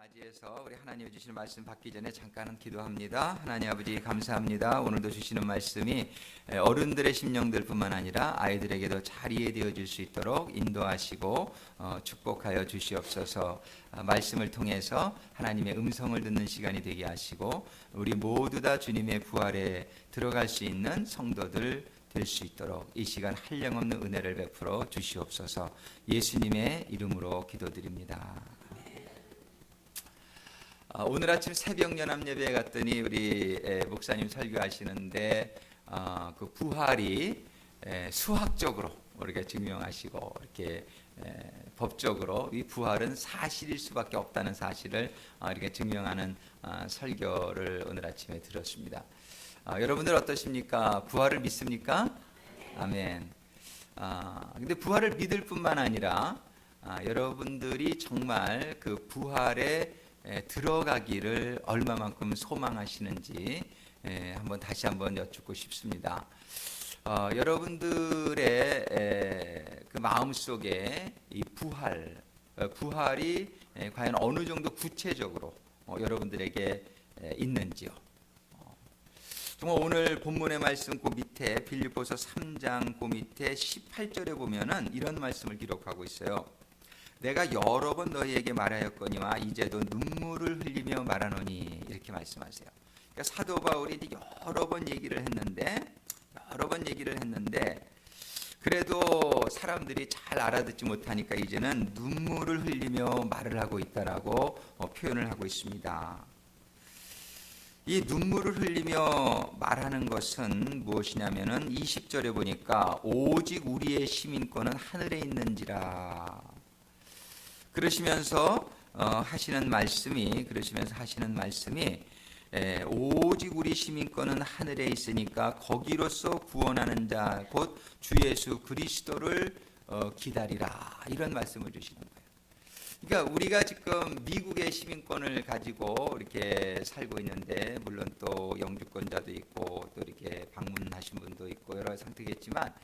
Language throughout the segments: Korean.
맞이해서 우리 하나님 주시는 말씀 받기 전에 잠깐 기도합니다. 하나님 아버지 감사합니다. 오늘도 주시는 말씀이 어른들의 심령들뿐만 아니라 아이들에게도 잘 이해되어질 수 있도록 인도하시고 축복하여 주시옵소서. 말씀을 통해서 하나님의 음성을 듣는 시간이 되게 하시고 우리 모두 다 주님의 부활에 들어갈 수 있는 성도들 될 수 있도록 이 시간 한량없는 은혜를 베풀어 주시옵소서. 예수님의 이름으로 기도드립니다. 오늘 아침 새벽 연합 예배에 갔더니 우리 목사님 설교하시는데 그 부활이 수학적으로 우리가 증명하시고 이렇게 법적으로 이 부활은 사실일 수밖에 없다는 사실을 이렇게 증명하는 설교를 오늘 아침에 들었습니다. 여러분들 어떠십니까? 부활을 믿습니까? 아멘. 근데 부활을 믿을 뿐만 아니라 여러분들이 정말 그 부활에 들어가기를 얼마만큼 소망하시는지 다시 한번 여쭙고 싶습니다. 여러분들의 그 마음 속에 이 부활이 과연 어느 정도 구체적으로 여러분들에게 있는지요? 정말 오늘 본문의 말씀 그 밑에 빌립보서 3장 그 밑에 18절에 보면은 이런 말씀을 기록하고 있어요. 내가 여러 번 너희에게 말하였거니와 이제도 눈물을 흘리며 말하노니 이렇게 말씀하세요. 그러니까 사도 바울이 여러 번 얘기를 했는데 그래도 사람들이 잘 알아듣지 못하니까 이제는 눈물을 흘리며 말을 하고 있다라고 표현을 하고 있습니다. 이 눈물을 흘리며 말하는 것은 무엇이냐면은 20절에 보니까 오직 우리의 시민권은 하늘에 있는지라. 그러시면서 하시는 말씀이 오직 우리 시민권은 하늘에 있으니까 거기로서 구원하는 자 곧 주 예수 그리스도를 기다리라, 이런 말씀을 주시는 거예요. 그러니까 우리가 지금 미국의 시민권을 가지고 이렇게 살고 있는데, 물론 또 영주권자도 있고 또 이렇게 방문하신 분도 있고 여러 상태겠지만,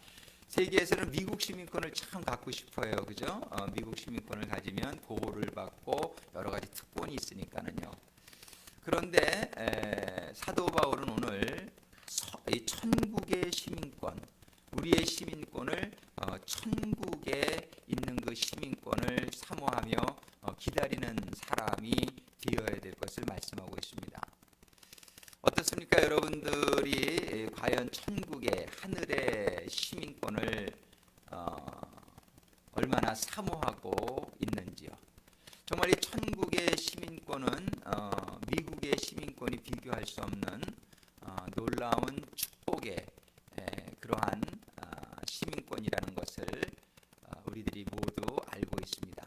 세계에서는 미국 시민권을 참 갖고 싶어요, 그죠? 미국 시민권을 가지면 보호를 받고 여러 가지 특권이 있으니까는요. 그런데 사도 바울은 오늘 이 천국의 시민권, 우리의 시민권을 천국에 있는 그 시민권을 사모하며 기다리는 사람이 되어야 될 것을 말씀하고 있습니다. 어떻습니까? 여러분들이 과연 천국의 하늘의 시민권을 얼마나 사모하고 있는지요? 정말 이 천국의 시민권은 미국의 시민권이 비교할 수 없는 놀라운 축복의 그러한 시민권이라는 것을 우리들이 모두 알고 있습니다.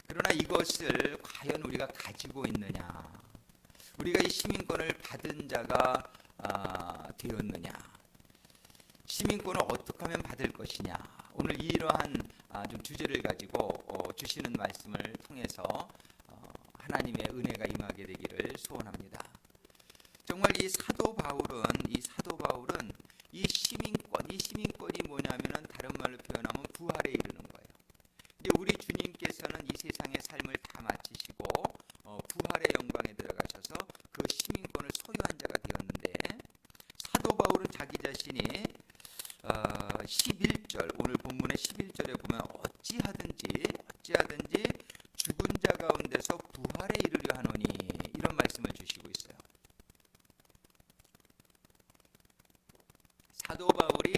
그러나 이것을 과연 우리가 가지고 있느냐? 우리가 이 시민권을 받은 자가 되었느냐? 시민권을 어떻게 하면 받을 것이냐? 오늘 이러한 좀 주제를 가지고 주시는 말씀을 통해서 하나님의 은혜가 임하게 되기를 소원합니다. 정말 이 사도 바울은 이 시민권이 뭐냐면은 다른 말로 표현하면 부활에 이르는 거예요. 이제 우리 주님께서는 이 세상의 삶을 다 마치시고 부활의 영광에 들어가셔서 그 시민권을 소유한 자가 되었는데, 사도 바울은 자기 자신이 11절, 오늘 본문의 11절에 보면 어찌하든지 죽은 자 가운데서 부활에 이르려 하노니, 이런 말씀을 주시고 있어요. 사도 바울이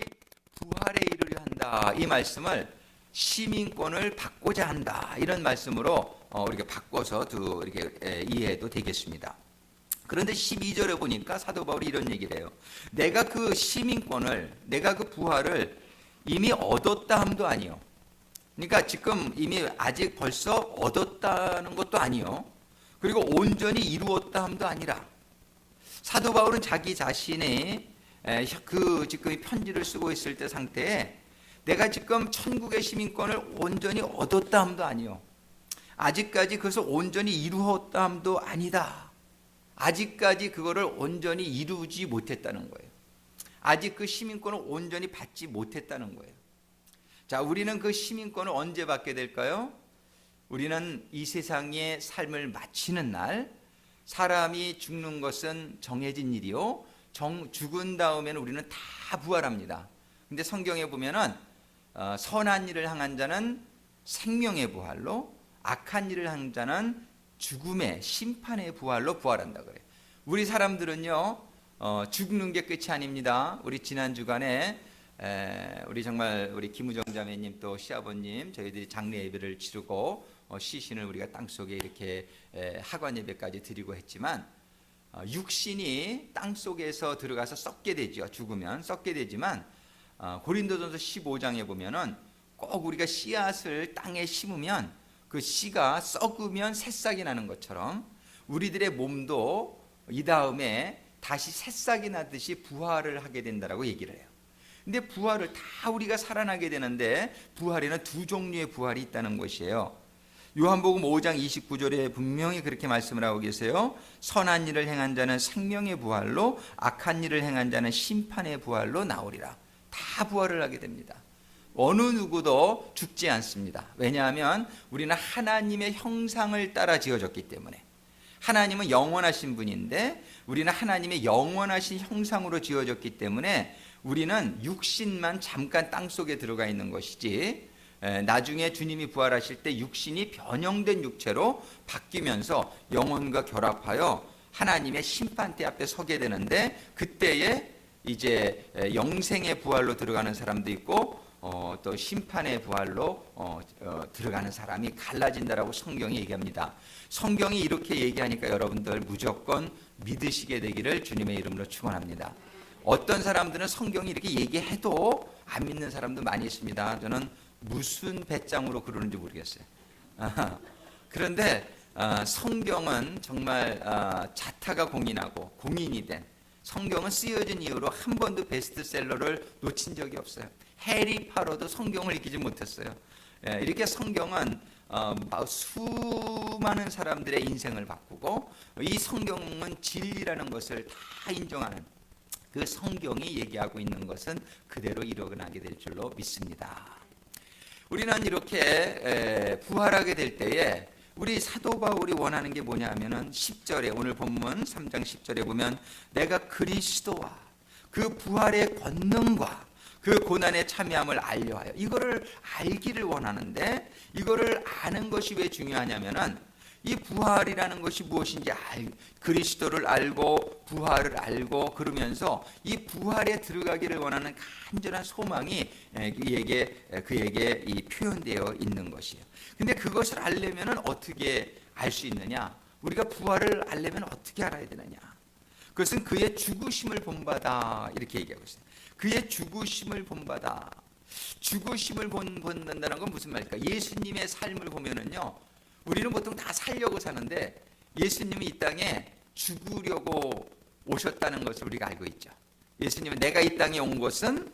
부활에 이르려 한다, 이 말씀을 시민권을 받고자 한다, 이런 말씀으로 이렇게 바꿔서 이렇게 이해해도 되겠습니다. 그런데 12절에 보니까 사도 바울이 이런 얘기를 해요. 내가 그 시민권을, 내가 그 부활을 이미 얻었다 함도 아니요. 그러니까 지금 이미 아직 벌써 얻었다는 것도 아니요. 그리고 온전히 이루었다 함도 아니라, 사도 바울은 자기 자신의 지금 이 편지를 쓰고 있을 때 상태에 내가 지금 천국의 시민권을 온전히 얻었다 함도 아니요. 아직까지 그것을 온전히 이루었다 함도 아니다. 아직까지 그거를 온전히 이루지 못했다는 거예요. 아직 그 시민권을 온전히 받지 못했다는 거예요. 자, 우리는 그 시민권을 언제 받게 될까요? 우리는 이 세상의 삶을 마치는 날, 사람이 죽는 것은 정해진 일이요, 죽은 다음에는 우리는 다 부활합니다. 근데 성경에 보면은 선한 일을 향한 자는 생명의 부활로, 악한 일을 향한 자는 죽음의 심판의 부활로 부활한다 그래요. 우리 사람들은요, 죽는 게 끝이 아닙니다. 우리 지난 주간에 우리 정말 우리 김우정 자매님 또 시아버님 저희들이 장례 예배를 치르고 시신을 우리가 땅 속에 이렇게 하관 예배까지 드리고 했지만, 육신이 땅 속에서 들어가서 썩게 되죠. 죽으면 썩게 되지만, 고린도전서 15장에 보면은 꼭 우리가 씨앗을 땅에 심으면 그 씨가 썩으면 새싹이 나는 것처럼 우리들의 몸도 이 다음에 다시 새싹이 나듯이 부활을 하게 된다라고 얘기를 해요. 근데 부활을 다 우리가 살아나게 되는데, 부활에는 두 종류의 부활이 있다는 것이에요. 요한복음 5장 29절에 분명히 그렇게 말씀을 하고 계세요. 선한 일을 행한 자는 생명의 부활로, 악한 일을 행한 자는 심판의 부활로 나오리라. 다 부활을 하게 됩니다. 어느 누구도 죽지 않습니다. 왜냐하면 우리는 하나님의 형상을 따라 지어졌기 때문에. 하나님은 영원하신 분인데 우리는 하나님의 영원하신 형상으로 지어졌기 때문에 우리는 육신만 잠깐 땅속에 들어가 있는 것이지, 나중에 주님이 부활하실 때 육신이 변형된 육체로 바뀌면서 영혼과 결합하여 하나님의 심판대 앞에 서게 되는데, 그때에 이제 영생의 부활로 들어가는 사람도 있고 또 심판의 부활로 들어가는 사람이 갈라진다라고 성경이 얘기합니다. 성경이 이렇게 얘기하니까 여러분들 무조건 믿으시게 되기를 주님의 이름으로 축원합니다. 어떤 사람들은 성경이 이렇게 얘기해도 안 믿는 사람도 많이 있습니다. 저는 무슨 배짱으로 그러는지 모르겠어요. 그런데 성경은 정말 자타가 공인하고 공인이 된, 성경은 쓰여진 이후로 한 번도 베스트셀러를 놓친 적이 없어요. 해리 파로도 성경을 읽지 못했어요. 이렇게 성경은 수많은 사람들의 인생을 바꾸고, 이 성경은 진리라는 것을 다 인정하는, 그 성경이 얘기하고 있는 것은 그대로 일어나게 될 줄로 믿습니다. 우리는 이렇게 부활하게 될 때에 우리 사도 바울이 원하는 게 뭐냐면은 10절에, 오늘 본문 3장 10절에 보면 내가 그리스도와 그 부활의 권능과 그 고난에 참여함을 알려하여, 이거를 알기를 원하는데, 이거를 아는 것이 왜 중요하냐면은 이 부활이라는 것이 무엇인지 그리스도를 알고 부활을 알고 그러면서 이 부활에 들어가기를 원하는 간절한 소망이 그에게 이 표현되어 있는 것이에요. 근데 그것을 알려면 어떻게 알 수 있느냐? 우리가 부활을 알려면 어떻게 알아야 되느냐? 그것은 그의 죽으심을 본받아, 이렇게 얘기하고 있어요. 그의 죽으심을 본받아. 죽으심을 본다는 건 무슨 말일까? 예수님의 삶을 보면은요, 우리는 보통 다 살려고 사는데 예수님이 이 땅에 죽으려고 오셨다는 것을 우리가 알고 있죠. 예수님은 내가 이 땅에 온 것은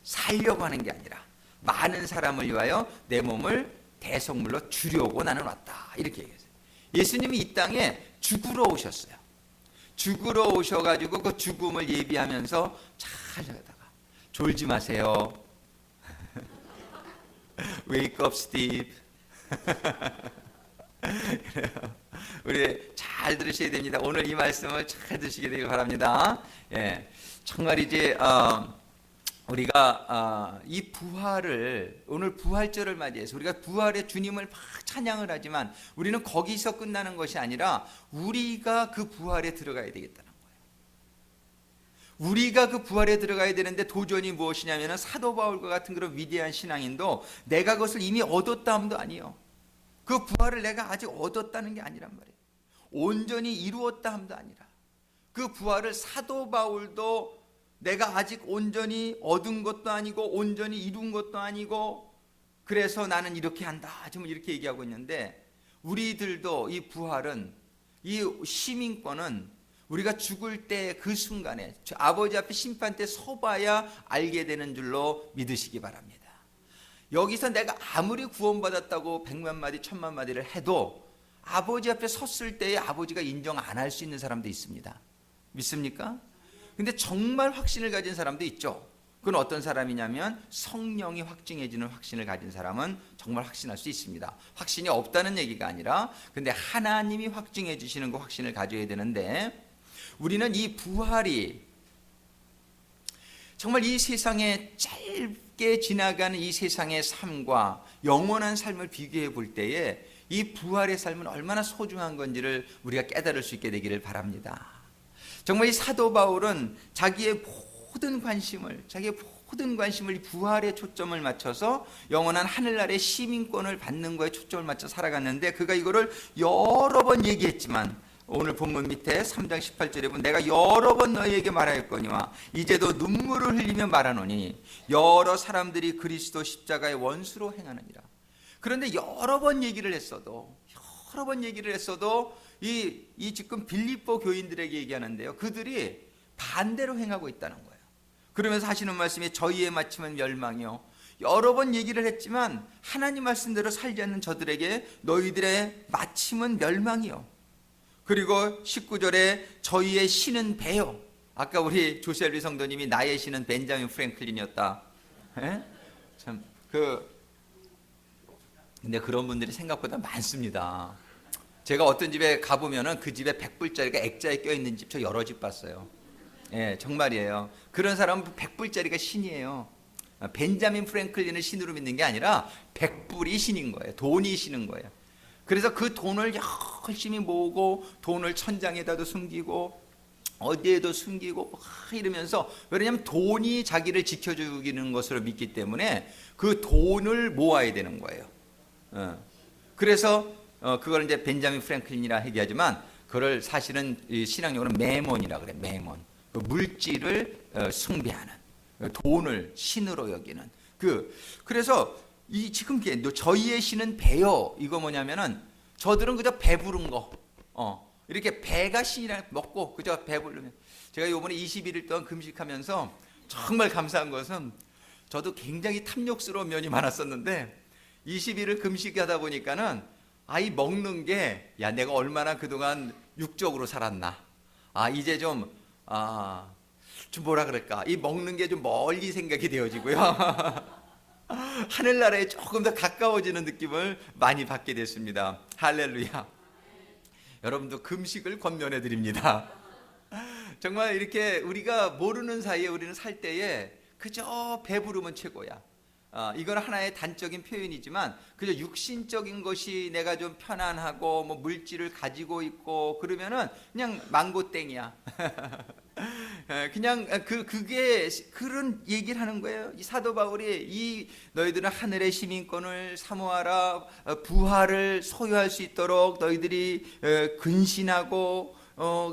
살려고 하는 게 아니라 많은 사람을 위하여 내 몸을 대속물로 주려고 나는 왔다, 이렇게 얘기했어요. 예수님이 이 땅에 죽으러 오셨어요. 죽으러 오셔가지고 그 죽음을 예비하면서 잘 자다가 졸지 마세요. Wake up, Steve. 우리 잘 들으셔야 됩니다. 오늘 이 말씀을 잘 들으시게 되길 바랍니다. 정말 이제 우리가 이 부활을, 오늘 부활절을 맞이해서 우리가 부활의 주님을 막 찬양을 하지만 우리는 거기서 끝나는 것이 아니라 우리가 그 부활에 들어가야 되겠다는 거예요. 우리가 그 부활에 들어가야 되는데 도전이 무엇이냐면, 사도 바울과 같은 그런 위대한 신앙인도 내가 그것을 이미 얻었다 함도 아니요, 그 부활을 내가 아직 얻었다는 게 아니란 말이에요. 온전히 이루었다 함도 아니라, 그 부활을 사도 바울도 내가 아직 온전히 얻은 것도 아니고 온전히 이룬 것도 아니고, 그래서 나는 이렇게 한다, 지금 이렇게 얘기하고 있는데, 우리들도 이 부활은, 이 시민권은 우리가 죽을 때 그 순간에 아버지 앞에 심판 때 서봐야 알게 되는 줄로 믿으시기 바랍니다. 여기서 내가 아무리 구원받았다고 100만 마디 1000만 마디를 해도 아버지 앞에 섰을 때에 아버지가 인정 안 할 수 있는 사람도 있습니다. 믿습니까? 근데 정말 확신을 가진 사람도 있죠. 그건 어떤 사람이냐면 성령이 확증해주는 확신을 가진 사람은 정말 확신할 수 있습니다. 확신이 없다는 얘기가 아니라 근데 하나님이 확증해 주시는 그 확신을 가져야 되는데 우리는 이 부활이 정말 이 세상에 짧게 지나가는 이 세상의 삶과 영원한 삶을 비교해 볼 때에 이 부활의 삶은 얼마나 소중한 건지를 우리가 깨달을 수 있게 되기를 바랍니다. 정말 이 사도 바울은 자기의 모든 관심을 부활에 초점을 맞춰서 영원한 하늘나라의 시민권을 받는 거에 초점을 맞춰 살아갔는데 그가 이거를 여러 번 얘기했지만 오늘 본문 밑에 3장 18절에 보면 내가 여러 번 너희에게 말하였거니와 이제도 눈물을 흘리며 말하노니 여러 사람들이 그리스도 십자가의 원수로 행하느니라. 그런데 여러 번 얘기를 했어도 이 지금 빌립보 교인들에게 얘기하는데요. 그들이 반대로 행하고 있다는 거예요. 그러면서 하시는 말씀이 저희의 마침은 멸망이요. 여러 번 얘기를 했지만 하나님 말씀대로 살지 않는 저들에게 너희들의 마침은 멸망이요. 그리고 19절에 저희의 신은 배요. 아까 우리 조셀비 성도님이 나의 신은 벤자민 프랭클린이었다. 근데 그런 분들이 생각보다 많습니다. 제가 어떤 집에 가보면은 그 집에 100불짜리가 액자에 껴있는 집 저 여러 집 봤어요. 예, 정말이에요. 그런 사람은 100불짜리가 신이에요. 벤자민 프랭클린을 신으로 믿는 게 아니라 100불이 신인 거예요. 돈이 신인 거예요. 그래서 그 돈을 열심히 모으고 돈을 천장에다도 숨기고 어디에도 숨기고 이러면서 왜냐하면 돈이 자기를 지켜주기는 것으로 믿기 때문에 그 돈을 모아야 되는 거예요. 그래서 그걸 이제 벤자민 프랭클린이라 얘기하지만 그걸 사실은 신앙용어는 매몬이라 그래. 매몬. 그 물질을 숭배하는 돈을 신으로 여기는 그래서 이 지금 저희의 신은 배요. 이거 뭐냐면은 저들은 그저 배부른 거, 이렇게 배가 신이라 먹고 그저 배부르면 제가 이번에 21일 동안 금식하면서 정말 감사한 것은 저도 굉장히 탐욕스러운 면이 많았었는데 20일을 금식하다 보니까는 이 먹는 게 내가 얼마나 그동안 육적으로 살았나. 이제 좀 뭐라 그럴까. 이 먹는 게 좀 멀리 생각이 되어지고요. 하늘나라에 조금 더 가까워지는 느낌을 많이 받게 됐습니다. 할렐루야. 여러분도 금식을 권면해 드립니다. 정말 이렇게 우리가 모르는 사이에 우리는 살 때에 그저 배부르면 최고야. 이건 하나의 단적인 표현이지만 그저 육신적인 것이 내가 좀 편안하고 뭐 물질을 가지고 있고 그러면은 그냥 망고땡이야. 그냥 그게 그런 얘기를 하는 거예요. 이 사도 바울이 너희들은 하늘의 시민권을 사모하라. 부활을 소유할 수 있도록 너희들이 근신하고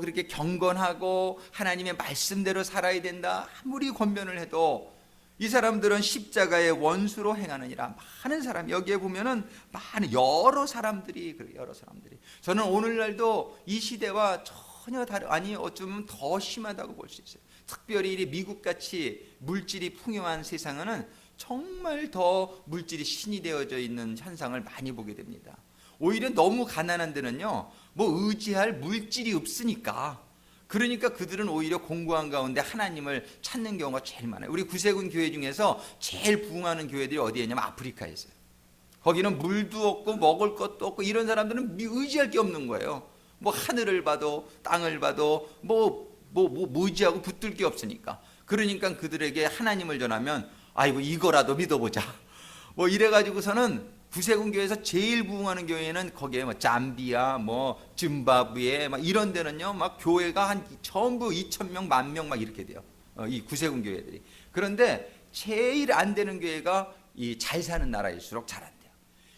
그렇게 경건하고 하나님의 말씀대로 살아야 된다. 아무리 권면을 해도 이 사람들은 십자가의 원수로 행하느니라. 많은 사람 여기에 보면은 많은 여러 사람들이 저는 오늘날도 이 시대와 전혀 어쩌면 더 심하다고 볼 수 있어요. 특별히 미국같이 물질이 풍요한 세상에는 정말 더 물질이 신이 되어져 있는 현상을 많이 보게 됩니다. 오히려 너무 가난한 데는요, 뭐 의지할 물질이 없으니까. 그러니까 그들은 오히려 공고한 가운데 하나님을 찾는 경우가 제일 많아요. 우리 구세군 교회 중에서 제일 부흥하는 교회들이 어디에 있냐면 아프리카에 있어요. 거기는 물도 없고 먹을 것도 없고 이런 사람들은 의지할 게 없는 거예요. 뭐 하늘을 봐도 땅을 봐도 의지하고 붙들 게 없으니까. 그러니까 그들에게 하나님을 전하면 아이고 이거라도 믿어보자. 뭐 이래가지고서는 구세군 교회에서 제일 부흥하는 교회는 거기에 뭐 잠비아, 뭐 짐바브웨 막 이런 데는요, 막 교회가 한 전부 2,000명, 10,000명 막 이렇게 돼요. 이 구세군 교회들이. 그런데 제일 안 되는 교회가 이 잘 사는 나라일수록 잘 안 돼요.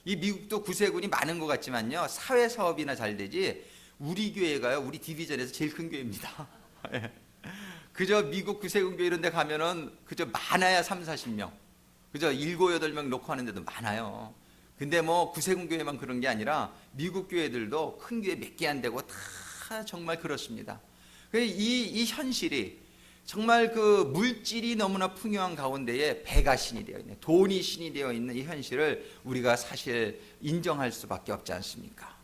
이 미국도 구세군이 많은 것 같지만요, 사회 사업이나 잘 되지. 우리 교회가요, 우리 디비전에서 제일 큰 교회입니다. 그저 미국 구세군 교회 이런 데 가면은 그저 많아야 3,40명. 그저 7, 8명 놓고 하는 데도 많아요. 근데 뭐 구세군 교회만 그런 게 아니라 미국 교회들도 큰 교회 몇 개 안 되고 다 정말 그렇습니다. 이 현실이 정말 그 물질이 너무나 풍요한 가운데에 배가 신이 되어 있는, 돈이 신이 되어 있는 이 현실을 우리가 사실 인정할 수밖에 없지 않습니까?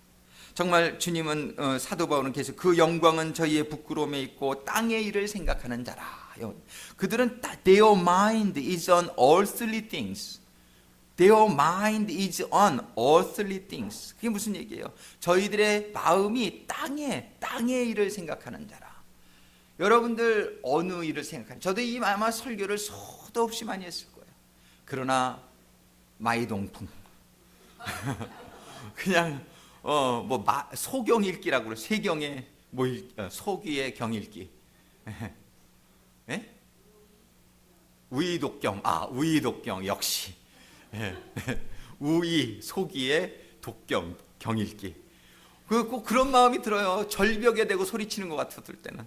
정말 주님은 사도 바울은 계속 그 영광은 저희의 부끄러움에 있고 땅의 일을 생각하는 자라 그들은 their mind is on earthly things. Their mind is on earthly things. 그게 무슨 얘기예요? 저희들의 마음이 땅의 일을 생각하는 자라. 여러분들 어느 일을 생각하는? 저도 이 아마 설교를 수도 없이 많이 했을 거예요. 그러나 마이동풍 그냥 소경 읽기라고 그래. 세경의 소귀의 경 읽기. 예? 우이독경. 우이독경 역시. 우이 소기의 독경 경 읽기. 꼭 그런 마음이 들어요. 절벽에 대고 소리치는 것 같았을 때는.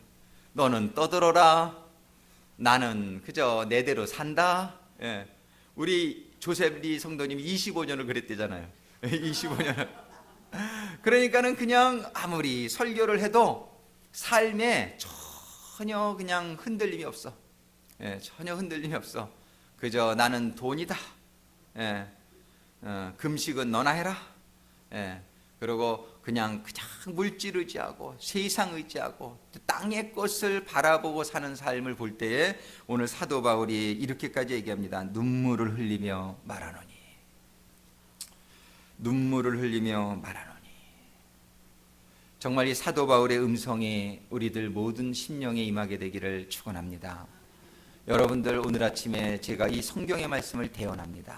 너는 떠들어라. 나는 그저 내대로 산다. 우리 조셉리 성도님이 25년을 그랬대잖아요. 25년을. 그러니까는 그냥 아무리 설교를 해도 삶에 전혀 그냥 흔들림이 없어. 전혀 흔들림이 없어. 그저 나는 돈이다. 금식은 너나 해라. 그리고 그냥 물질 의지하고 세상 의지하고 땅의 것을 바라보고 사는 삶을 볼 때에 오늘 사도 바울이 이렇게까지 얘기합니다. 눈물을 흘리며 말하노니. 눈물을 흘리며 말하노니. 정말 이 사도 바울의 음성이 우리들 모든 심령에 임하게 되기를 축원합니다. 여러분들 오늘 아침에 제가 이 성경의 말씀을 대언합니다.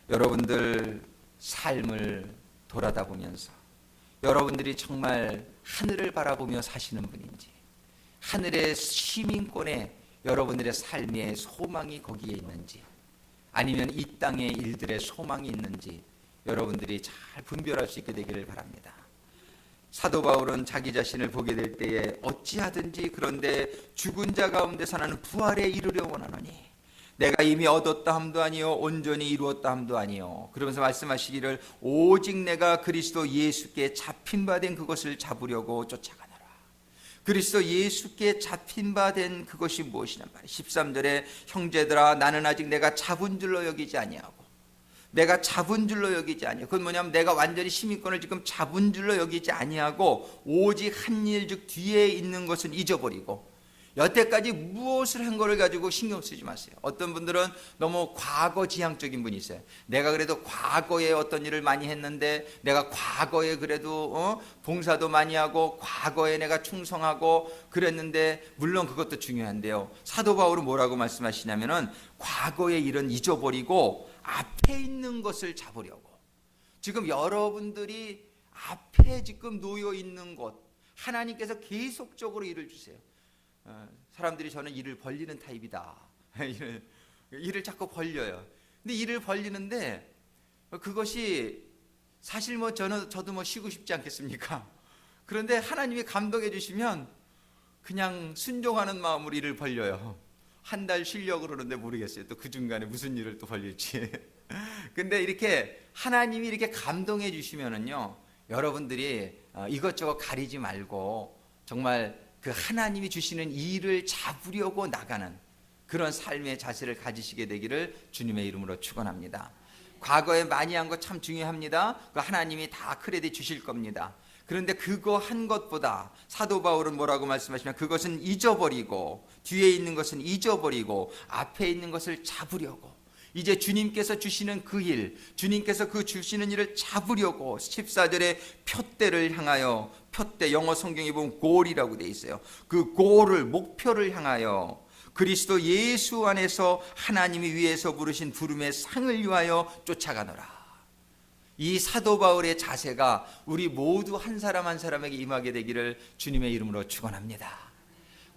여러분들 삶을 돌아다 보면서 여러분들이 정말 하늘을 바라보며 사시는 분인지, 하늘의 시민권에 여러분들의 삶의 소망이 거기에 있는지, 아니면 이 땅의 일들의 소망이 있는지 여러분들이 잘 분별할 수 있게 되기를 바랍니다. 사도 바울은 자기 자신을 보게 될 때에 어찌하든지 그런데 죽은 자 가운데서 나는 부활에 이르려 원하노니 내가 이미 얻었다 함도 아니요 온전히 이루었다 함도 아니요. 그러면서 말씀하시기를 오직 내가 그리스도 예수께 잡힌 바 된 그것을 잡으려고 쫓아가노라. 그리스도 예수께 잡힌 바 된 그것이 무엇이냐 말이에요. 13절에 형제들아 나는 아직 내가 잡은 줄로 여기지 아니하고, 내가 잡은 줄로 여기지 아니하고, 그건 뭐냐면 내가 완전히 시민권을 지금 잡은 줄로 여기지 아니하고 오직 한 일 즉 뒤에 있는 것은 잊어버리고, 여태까지 무엇을 한 거를 가지고 신경 쓰지 마세요. 어떤 분들은 너무 과거 지향적인 분이 있어요. 내가 그래도 과거에 어떤 일을 많이 했는데, 내가 과거에 그래도 봉사도 많이 하고 과거에 내가 충성하고 그랬는데, 물론 그것도 중요한데요. 사도 바울은 뭐라고 말씀하시냐면은 과거의 일은 잊어버리고 앞에 있는 것을 잡으려고. 지금 여러분들이 앞에 지금 놓여 있는 것, 하나님께서 계속적으로 일을 주세요. 사람들이 저는 일을 벌리는 타입이다. 일을 자꾸 벌려요. 근데 일을 벌리는데 그것이 사실 저도 쉬고 싶지 않겠습니까? 그런데 하나님이 감동해 주시면 그냥 순종하는 마음으로 일을 벌려요. 한 달 쉬려고 그러는데 모르겠어요. 또 그 중간에 무슨 일을 또 벌릴지. 근데 이렇게 하나님이 이렇게 감동해 주시면은요, 여러분들이 이것저것 가리지 말고 정말 그 하나님이 주시는 일을 잡으려고 나가는 그런 삶의 자세를 가지시게 되기를 주님의 이름으로 축원합니다. 과거에 많이 한 거 참 중요합니다. 그 하나님이 다 크레딧 주실 겁니다. 그런데 그거 한 것보다 사도 바울은 뭐라고 말씀하시면 그것은 잊어버리고, 뒤에 있는 것은 잊어버리고 앞에 있는 것을 잡으려고, 이제 주님께서 주시는 그 일, 주님께서 그 주시는 일을 잡으려고 14절에 표대를 향하여, 표대 영어 성경에 보면 골이라고 돼 있어요. 그 골을, 목표를 향하여 그리스도 예수 안에서 하나님이 위에서 부르신 부름의 상을 위하여 쫓아가노라. 이 사도 바울의 자세가 우리 모두 한 사람 한 사람에게 임하게 되기를 주님의 이름으로 축원합니다.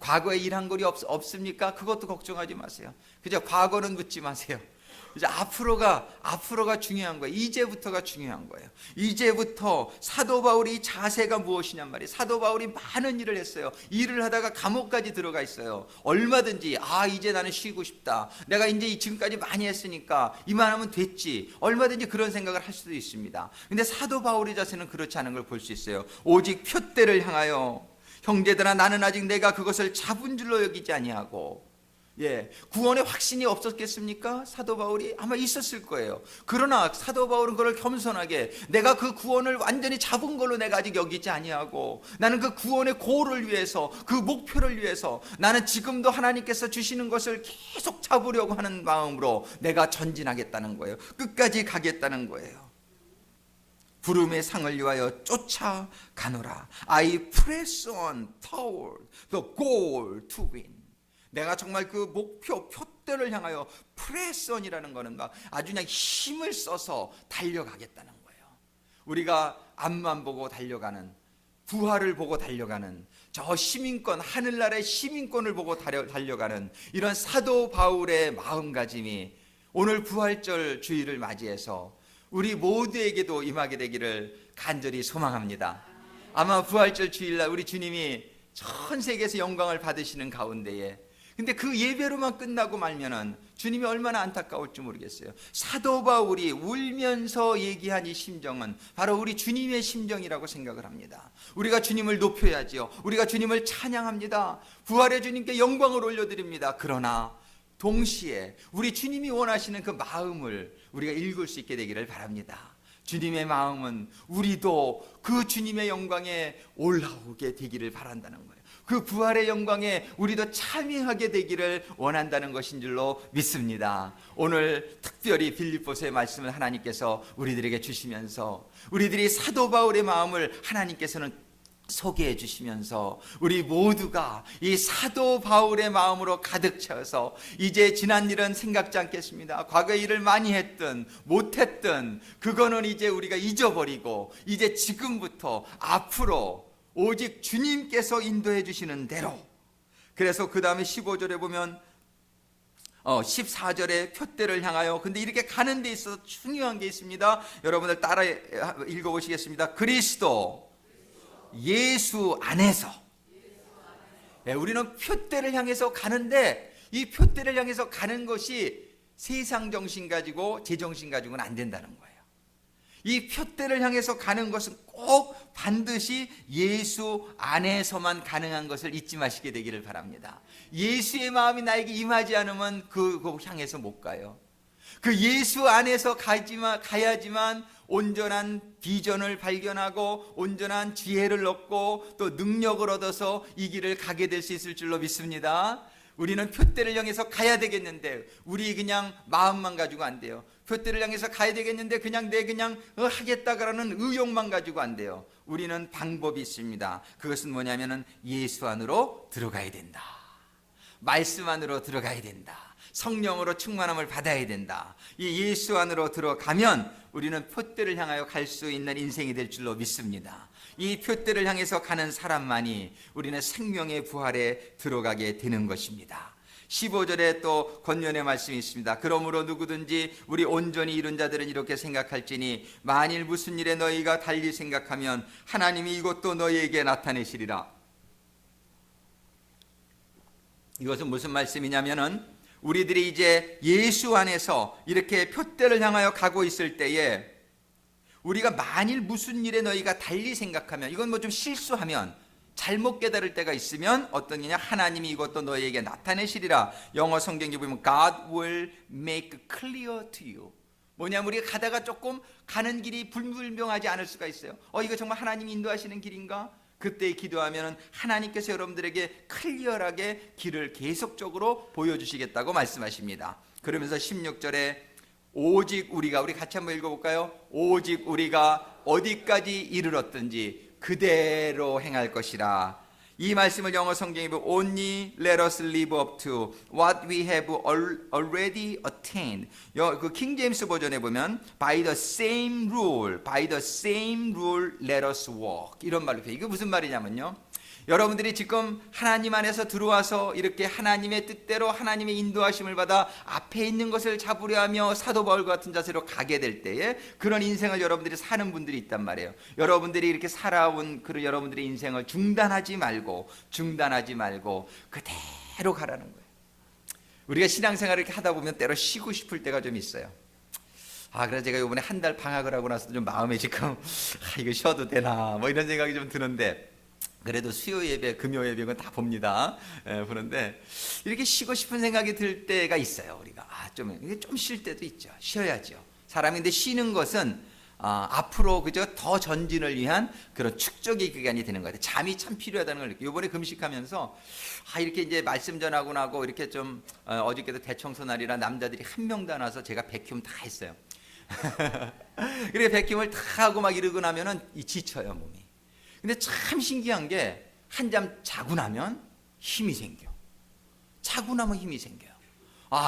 과거에 일한 것이 없습니까? 그것도 걱정하지 마세요. 그저 과거는 묻지 마세요. 이제 앞으로가 중요한 거예요. 이제부터가 중요한 거예요. 이제부터 사도 바울의 자세가 무엇이냔 말이에요. 사도 바울이 많은 일을 했어요. 일을 하다가 감옥까지 들어가 있어요. 얼마든지 이제 나는 쉬고 싶다. 내가 이제 지금까지 많이 했으니까 이만하면 됐지. 얼마든지 그런 생각을 할 수도 있습니다. 근데 사도 바울의 자세는 그렇지 않은 걸 볼 수 있어요. 오직 표대를 향하여 형제들아 나는 아직 내가 그것을 잡은 줄로 여기지 아니하고, 구원의 확신이 없었겠습니까? 사도 바울이 아마 있었을 거예요. 그러나 사도 바울은 그걸 겸손하게, 내가 그 구원을 완전히 잡은 걸로 내가 아직 여기지 아니하고, 나는 그 구원의 고를 위해서, 그 목표를 위해서 나는 지금도 하나님께서 주시는 것을 계속 잡으려고 하는 마음으로 내가 전진하겠다는 거예요. 끝까지 가겠다는 거예요. 부름의 상을 위하여 쫓아가노라. I press on toward the goal to win. 내가 정말 그 목표, 표대를 향하여 프레스온이라는 거는 막 아주 그냥 힘을 써서 달려가겠다는 거예요. 우리가 앞만 보고 달려가는, 부활을 보고 달려가는, 저 시민권, 하늘나라의 시민권을 보고 달려가는 이런 사도 바울의 마음가짐이 오늘 부활절 주일을 맞이해서 우리 모두에게도 임하게 되기를 간절히 소망합니다. 아마 부활절 주일날 우리 주님이 전 세계에서 영광을 받으시는 가운데에, 근데 그 예배로만 끝나고 말면은 주님이 얼마나 안타까울지 모르겠어요. 사도 바울이 울면서 얘기한 이 심정은 바로 우리 주님의 심정이라고 생각을 합니다. 우리가 주님을 높여야지요. 우리가 주님을 찬양합니다. 부활의 주님께 영광을 올려드립니다. 그러나 동시에 우리 주님이 원하시는 그 마음을 우리가 읽을 수 있게 되기를 바랍니다. 주님의 마음은 우리도 그 주님의 영광에 올라오게 되기를 바란다는 거예요. 그 부활의 영광에 우리도 참여하게 되기를 원한다는 것인 줄로 믿습니다. 오늘 특별히 빌립보서의 말씀을 하나님께서 우리들에게 주시면서 우리들이 사도 바울의 마음을 하나님께서는 소개해 주시면서 우리 모두가 이 사도 바울의 마음으로 가득 차서 이제 지난 일은 생각지 않겠습니다. 과거의 일을 많이 했든 못했든 그거는 이제 우리가 잊어버리고 이제 지금부터 앞으로 오직 주님께서 인도해 주시는 대로. 그래서 그 다음에 15절에 보면 14절에 표대를 향하여, 근데 이렇게 가는 데 있어서 중요한 게 있습니다. 여러분들 따라 읽어보시겠습니다. 그리스도 예수 안에서. 우리는 표대를 향해서 가는데 이 표대를 향해서 가는 것이 세상 정신 가지고 제 정신 가지고는 안 된다는 거예요. 이 표대를 향해서 가는 것은 꼭 반드시 예수 안에서만 가능한 것을 잊지 마시게 되기를 바랍니다. 예수의 마음이 나에게 임하지 않으면 그거 향해서 못 가요. 그 예수 안에서 가야지만 온전한 비전을 발견하고 온전한 지혜를 얻고 또 능력을 얻어서 이 길을 가게 될 수 있을 줄로 믿습니다. 우리는 표대를 향해서 가야 되겠는데 우리 그냥 마음만 가지고 안 돼요. 표대를 향해서 가야 되겠는데 그냥 하겠다 그러는 의욕만 가지고 안 돼요. 우리는 방법이 있습니다. 그것은 뭐냐면은 예수 안으로 들어가야 된다. 말씀 안으로 들어가야 된다. 성령으로 충만함을 받아야 된다. 이 예수 안으로 들어가면 우리는 표대를 향하여 갈 수 있는 인생이 될 줄로 믿습니다. 이 표대를 향해서 가는 사람만이 우리는 생명의 부활에 들어가게 되는 것입니다. 15절에 또 권면의 말씀이 있습니다. 그러므로 누구든지 우리 온전히 이룬 자들은 이렇게 생각할지니 만일 무슨 일에 너희가 달리 생각하면 하나님이 이것도 너희에게 나타내시리라. 이것은 무슨 말씀이냐면은 우리들이 이제 예수 안에서 이렇게 표대를 향하여 가고 있을 때에 우리가 만일 무슨 일에 너희가 달리 생각하면, 이건 뭐 좀 실수하면, 잘못 깨달을 때가 있으면 어떤 일이냐, 하나님이 이것도 너희에게 나타내시리라. 영어 성경에 보면 God will make clear to you. 뭐냐면 우리가 가다가 조금 가는 길이 불분명하지 않을 수가 있어요. 이거 정말 하나님이 인도하시는 길인가? 그때 기도하면 하나님께서 여러분들에게 클리어하게 길을 계속적으로 보여주시겠다고 말씀하십니다. 그러면서 16절에 오직 우리 같이 한번 읽어볼까요? 오직 우리가 어디까지 이르렀든지 그대로 행할 것이라. 이 말씀을 영어 성경에 보면 Only let us live up to what we have already attained. 그 킹 제임스 버전에 보면 By the same rule let us walk. 이런 말로 표현. 이게 무슨 말이냐면요, 여러분들이 지금 하나님 안에서 들어와서 이렇게 하나님의 뜻대로 하나님의 인도하심을 받아 앞에 있는 것을 잡으려 하며 사도 바울 같은 자세로 가게 될 때에 그런 인생을 여러분들이 사는 분들이 있단 말이에요. 여러분들이 이렇게 살아온 그 여러분들의 인생을 중단하지 말고 그대로 가라는 거예요. 우리가 신앙생활을 이렇게 하다 보면 때로 쉬고 싶을 때가 좀 있어요. 그래서 제가 이번에 한 달 방학을 하고 나서 좀 마음에 지금 이거 쉬어도 되나 뭐 이런 생각이 좀 드는데, 그래도 수요 예배, 금요 예배는 다 봅니다. 보는데 이렇게 쉬고 싶은 생각이 들 때가 있어요. 우리가 좀 쉴 때도 있죠. 쉬어야죠. 사람인데 쉬는 것은 앞으로 그저 더 전진을 위한 그런 축적의 기간이 되는 것 같아요. 잠이 참 필요하다는 걸 느껴요. 이번에 금식하면서 이렇게 이제 말씀 전하고 나고 이렇게 좀 어저께도 대청소 날이라 남자들이 한 명도 안 와서 제가 백큐um 다 했어요. 그래 백큐음을 다 하고 막 이러고 나면은 지쳐요 몸이. 근데 참 신기한 게 한잠 자고 나면 힘이 생겨. 자고 나면 힘이 생겨요.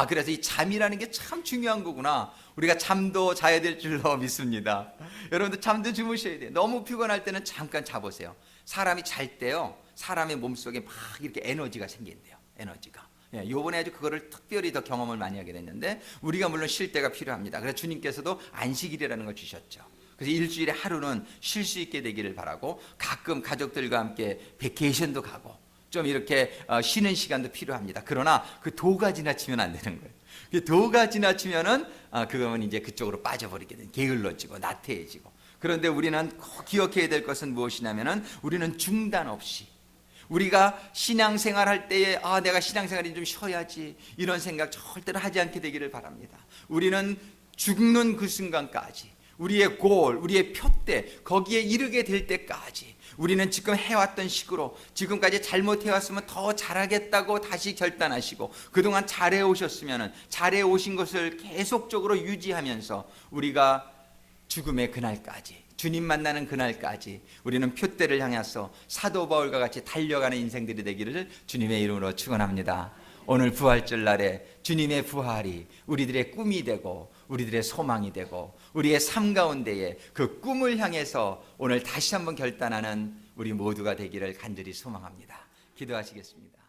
그래서 이 잠이라는 게 참 중요한 거구나. 우리가 잠도 자야 될 줄로 믿습니다. 여러분들 잠도 주무셔야 돼요. 너무 피곤할 때는 잠깐 자보세요. 사람이 잘 때요, 사람의 몸속에 막 이렇게 에너지가 생긴대요. 에너지가. 요번에 아주 그거를 특별히 더 경험을 많이 하게 됐는데, 우리가 물론 쉴 때가 필요합니다. 그래서 주님께서도 안식일이라는 걸 주셨죠. 그래서 일주일에 하루는 쉴 수 있게 되기를 바라고, 가끔 가족들과 함께 베케이션도 가고 좀 이렇게 쉬는 시간도 필요합니다. 그러나 그 도가 지나치면 안 되는 거예요. 그 도가 지나치면은 그거는 이제 그쪽으로 빠져버리게 되는, 게을러지고 나태해지고. 그런데 우리는 꼭 기억해야 될 것은 무엇이냐면은 우리는 중단 없이, 우리가 신앙생활 할 때에 내가 신앙생활이 좀 쉬어야지 이런 생각 절대로 하지 않게 되기를 바랍니다. 우리는 죽는 그 순간까지, 우리의 골, 우리의 표대, 거기에 이르게 될 때까지 우리는 지금 해왔던 식으로, 지금까지 잘못해왔으면 더 잘하겠다고 다시 결단하시고, 그동안 잘해오셨으면 잘해오신 것을 계속적으로 유지하면서 우리가 죽음의 그날까지, 주님 만나는 그날까지 우리는 표대를 향해서 사도 바울과 같이 달려가는 인생들이 되기를 주님의 이름으로 축원합니다. 오늘 부활절 날에 주님의 부활이 우리들의 꿈이 되고 우리들의 소망이 되고 우리의 삶 가운데에 그 꿈을 향해서 오늘 다시 한번 결단하는 우리 모두가 되기를 간절히 소망합니다. 기도하시겠습니다.